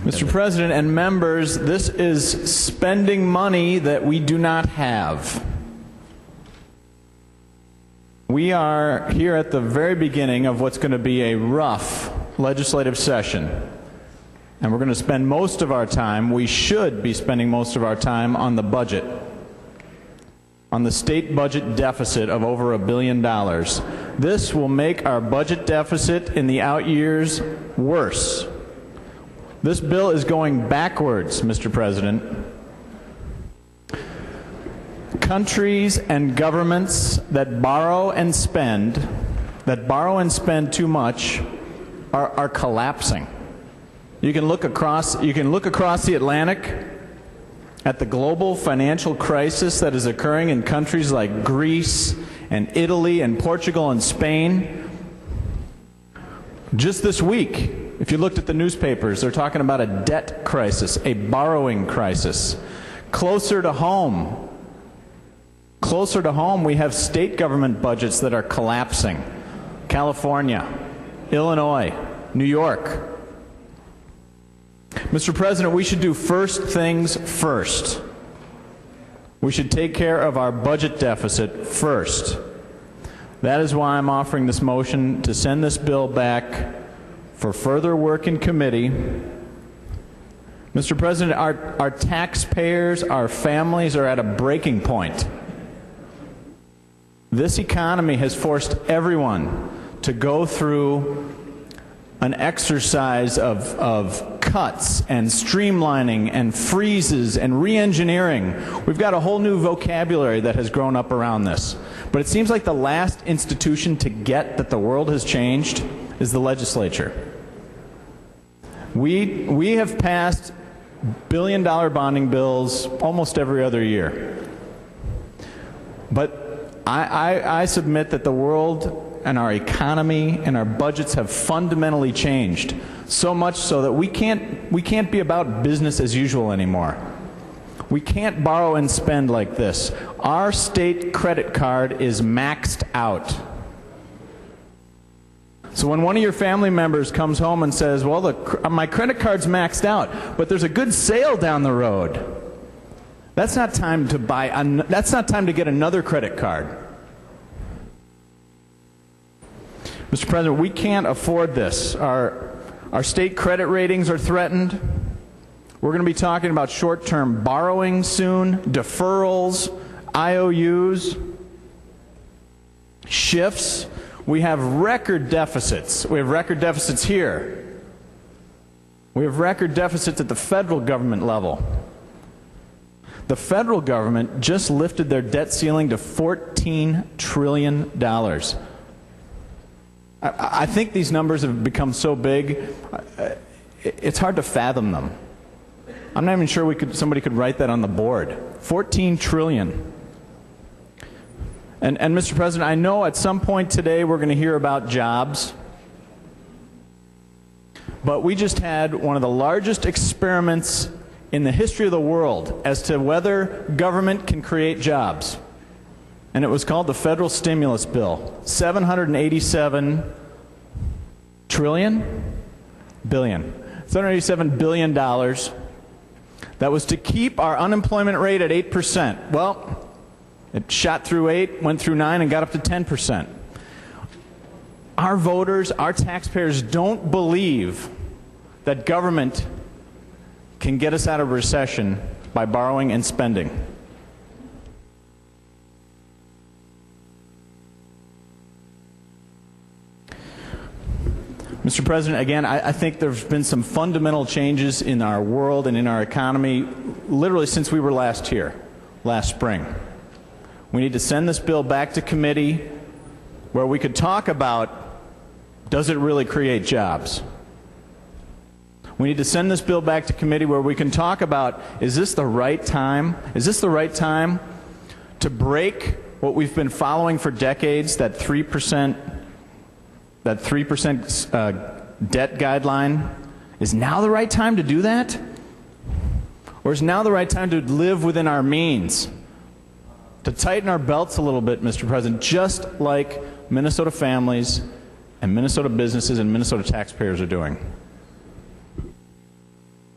Mr. President and members, this is spending money that we do not have. We are here at the very beginning of what's going to be a rough legislative session. And we're going to spend most of our time, we should be spending most of our time on the budget, on the state budget deficit of over $1 billion. This will make our budget deficit in the out years worse. This bill is going backwards, Mr. President. Countries and governments that borrow and spend too much are collapsing. You can look across the Atlantic at the global financial crisis that is occurring in countries like Greece and Italy and Portugal and Spain. Just this week, if you looked at the newspapers, they're talking about a debt crisis, a borrowing crisis. Closer to home, we have state government budgets that are collapsing. California, Illinois, New York. Mr. President, we should do first things first. We should take care of our budget deficit first. That is why I'm offering this motion to send this bill back for further work in committee. Mr. President, our taxpayers, our families are at a breaking point. This economy has forced everyone to go through an exercise of cuts and streamlining and freezes and re-engineering. We've got a whole new vocabulary that has grown up around this. But it seems like the last institution to get that the world has changed is the legislature. We have passed billion-dollar bonding bills almost every other year. But I submit that the world and our economy and our budgets have fundamentally changed, so much so that we can't be about business as usual anymore. We can't borrow and spend like this. Our state credit card is maxed out. So when one of your family members comes home and says, well, my credit card's maxed out, but there's a good sale down the road, that's not time to that's not time to get another credit card. Mr. President, we can't afford this. Our state credit ratings are threatened. We're going to be talking about short-term borrowing soon, deferrals, IOUs, shifts. We have record deficits. We have record deficits here. We have record deficits at the federal government level. The federal government just lifted their debt ceiling to $14 trillion. I think these numbers have become so big, it's hard to fathom them. I'm not even sure somebody could write that on the board. 14 trillion. And Mr. President, I know at some point today we're going to hear about jobs, but we just had one of the largest experiments in the history of the world as to whether government can create jobs. And it was called the Federal Stimulus Bill. $787 billion. That was to keep our unemployment rate at 8%. Well, it shot through 8, went through 9, and got up to 10%. Our voters, our taxpayers don't believe that government can get us out of recession by borrowing and spending. Mr. President, again, I think there have been some fundamental changes in our world and in our economy literally since we were last here, last spring. We need to send this bill back to committee where we could talk about, does it really create jobs? We need to send this bill back to committee where we can talk about, is this the right time? Is this the right time to break what we've been following for decades, that 3% debt guideline? Is now the right time to do that? Or is now the right time to live within our means? To tighten our belts a little bit, Mr. President, just like Minnesota families and Minnesota businesses and Minnesota taxpayers are doing.